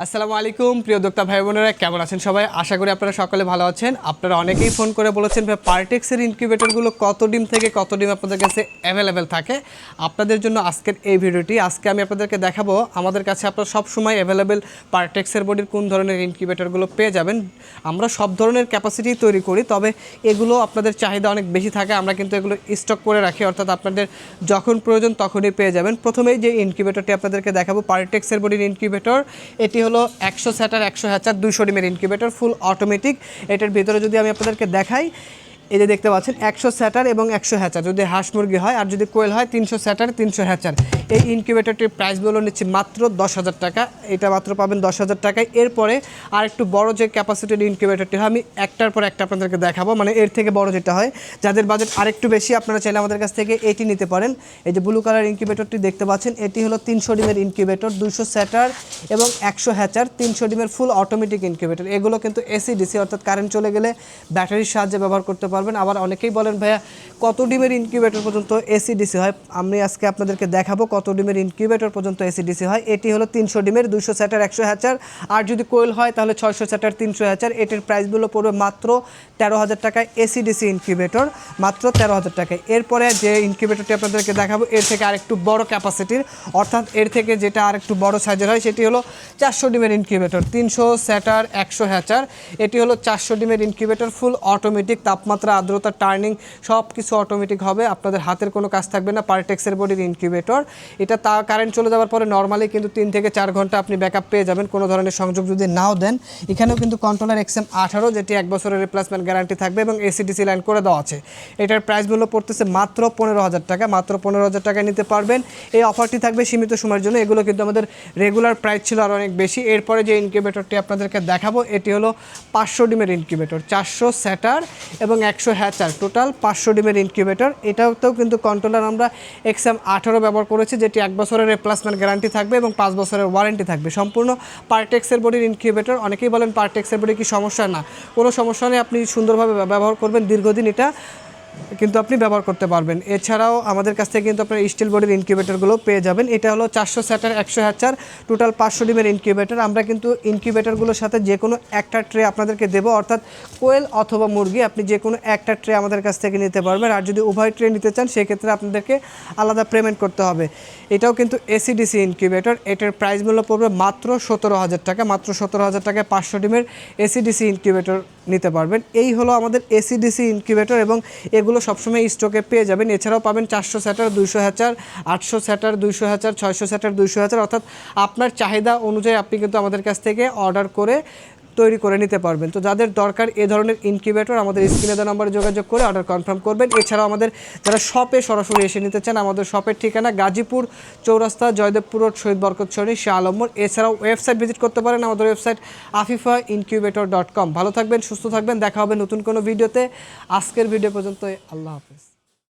আসসালামু আলাইকুম প্রিয় দোক্তা ভাই বোনেরা, কেমন আছেন সবাই? আশা করি আপনারা সকলে ভালো আছেন। আপনারা অনেকেই ফোন করে বলেছেন ভাই পার্টেক্সের ইনকিউবেটরগুলো কত ডিম থেকে কত ডিম আপনাদের কাছে অ্যাভেলেবেল থাকে। আপনাদের জন্য আজকের এই ভিডিওটি। আজকে আমি আপনাদেরকে দেখাবো আমাদের কাছে আপনারা সব সময় অ্যাভেলেবেল পার্টেক্সের বডির কোন ধরনের ইনকিউবেটরগুলো পেয়ে যাবেন। আমরা সব ধরনের ক্যাপাসিটি তৈরি করি, তবে এগুলো আপনাদের চাহিদা অনেক বেশি থাকে, আমরা কিন্তু এগুলো স্টক করে রাখি, অর্থাৎ আপনাদের যখন প্রয়োজন তখনই পেয়ে যাবেন। প্রথমেই যে ইনকিউবেটরটি আপনাদেরকে দেখাবো পার্টেক্সের বডির ইনকিউবেটর, এটি হলো 100 স্যাটার 100 হ্যাচার 200 ডিমের ইনকিউবেটর, ফুল অটোমেটিক। এটার ভিতরে যদি আমি আপনাদেরকে দেখাই, এই যে দেখতে পাচ্ছেন 100 স্যাটার এবং 100 হ্যাচার, যদি হাঁস মুরগি হয় আর যদি কোয়েল হয় 300 স্যাটার 300 হ্যাচার। এই ইনকিউবেটরটির প্রাইস বলে নিচ্ছি মাত্র 10,000 টাকা। এটা মাত্র পাবেন 10,000 টাকায়। এরপরে আর একটু বড় যে ক্যাপাসিটির ইনকিউবেটরটি হয়, আমি একটার পর একটা আপনাদেরকে দেখাবো, মানে এর থেকে বড় যেটা হয়, যাদের বাজেট আরেকটু বেশি আপনারা চাইলে আমাদের কাছ থেকে এটি নিতে পারেন। এই যে ব্লু কালার ইনকিউবেটরটি দেখতে পাচ্ছেন, এটি হলো 300 ডিমের ইনকিউবেটর, 200 স্যাটার এবং 100 হ্যাচার, 300 ডিমের ফুল অটোমেটিক ইনকিউবেটর। এগুলো কিন্তু এসি ডিসি, অর্থাৎ কারেন্ট চলে গেলে ব্যাটারির সাহায্যে ব্যবহার করতে পারবেন। আবার অনেকেই বলেন ভাইয়া কত ডিমের ইনকিউবেটর পর্যন্ত এসি ডিসি হয়, আমি আজকে আপনাদেরকে দেখাবো কত ডিমের ইনকিউবেটর পর্যন্ত এসি ডিসি হয়। এটি হলো 300 ডিমের, 200 স্যাটার 100 হ্যাচার, আর যদি কোয়েল হয় তাহলে 600 স্যাটার 300 হ্যাচার। এটির প্রাইসগুলো পড়বে মাত্র 13,000 টাকায়। এসি ডিসি ইনকিউবেটর মাত্র 13,000 টাকায়। এরপরে যে ইনকিউবেটরটি আপনাদেরকে দেখাবো এর থেকে আরেকটু বড় ক্যাপাসিটির, অর্থাৎ এর থেকে যেটা আরেকটু বড় সাইজের হয়, সেটি হলো 400 ডিমের ইনকিউবেটর, 300 স্যাটার 100 হ্যাচার। এটি হলো 400 ডিমের ইনকিউবেটর, ফুল অটোমেটিক, তাপমাত্রা আর্দ্রতা টার্নিং সব কিছু অটোমেটিক হবে, আপনাদের হাতের কোনো কাজ থাকবে না। পার্টেক্সের বডির ইনকিউবেটর, এটা কারেন্ট চলে যাওয়ার পরে নর্মালি কিন্তু 3 থেকে 4 ঘন্টা আপনি ব্যাকআপ পেয়ে যাবেন, কোনো ধরনের সংযোগ যদি নাও দেন। এখানেও কিন্তু কন্ট্রোলার XM18, যেটি 1 বছরের রিপ্লেসমেন্ট গ্যারান্টি থাকবে এবং এসিডিসি লাইন করে দেওয়া আছে। এটার প্রাইস মূল্য পড়তেছে মাত্র 15,000 টাকা। মাত্র 15,000 টাকায় নিতে পারবেন। এই অফারটি থাকবে সীমিত সময়ের জন্য। এগুলো কিন্তু আমাদের রেগুলার প্রাইস ছিল আরও অনেক বেশি। এরপরে যে ইনকিউবেটরটি আপনাদেরকে দেখাবো এটি হলো 500 ডিমের ইনকিউবেটর, 400 স্যাটার এবং 100 হ্যাচার, টোটাল 500 ডিমের ইনকিউবেটর। এটাতেও কিন্তু কন্ট্রোলার আমরা XM18 ব্যবহার করেছি, যেটি 1 বছরের রিপ্লেসমেন্ট গ্যারান্টি থাকবে এবং 5 বছরের ওয়ারেন্টি থাকবে। সম্পূর্ণ পার্টেক্সের বডির ইনকিউবেটর। অনেকেই বলেন পার্টেক্সের বডি কি সমস্যা? না, কোনো সমস্যা নেই, আপনি সুন্দরভাবে ব্যবহার করবেন, দীর্ঘদিন এটা কিন্তু আপনি ব্যবহার করতে পারবেন। এছাড়াও আমাদের কাছ থেকে কিন্তু আপনার স্টিল বডির ইনকিউবেটরগুলো পেয়ে যাবেন। এটা হলো 400 স্যাটার 100 হ্যাচার, টোটাল 500 ডিমের ইনকিউবেটর। আমরা কিন্তু ইনকিউবেটরগুলোর সাথে যে কোনো একটা ট্রে আপনাদেরকে দেবো, অর্থাৎ কোয়েল অথবা মুরগি, আপনি যে কোনো একটা ট্রে আমাদের কাছ থেকে নিতে পারবেন। আর যদি উভয় ট্রে নিতে চান সেক্ষেত্রে আপনাদেরকে আলাদা পেমেন্ট করতে হবে। এটাও কিন্তু এসিডিসি ইনকিউবেটর। এটার প্রাইস মূল্য পড়বে মাত্র 17,000 টাকা। মাত্র 17,000 টাকায় 500 ডিমের এসিডিসি ইনকিউবেটর নিতে পারবেন। এই হলো আমাদের এসিডিসি ইনকিউবেটর এবং এগুলো সবসময় স্টকে পেয়ে যাবেন। এছাড়াও পাবেন 400 স্যাটার 200 হ্যাচার, 800 স্যাটার 200 হ্যাচার, 600 স্যাটার 200 হ্যাচার, অর্থাৎ আপনার চাহিদা অনুযায়ী আপনি কিন্তু আমাদের কাছ থেকে অর্ডার করে তৈরি করে নিতে পারবেন। তো যাদের দরকার এ ধরনের ইনকিউবেটর, আমাদের স্ক্রিনে দেওয়া নম্বরে যোগাযোগ করে অর্ডার কনফার্ম করবেন। এছাড়াও আমাদের যারা শপে সরাসরি এসে নিতে চান, আমাদের শপের ঠিকানা গাজীপুর চৌরাস্তা, জয়দেবপুর রোড, শহীদ বরকত সরণি, শাহ আলম মোড়। এছাড়াও ওয়েবসাইট ভিজিট করতে পারেন, আমাদের ওয়েবসাইট afifaincubator.com। ভালো থাকবেন, সুস্থ থাকবেন, দেখা হবে নতুন কোনো ভিডিওতে। আজকের ভিডিও পর্যন্ত, আল্লাহ হাফেজ।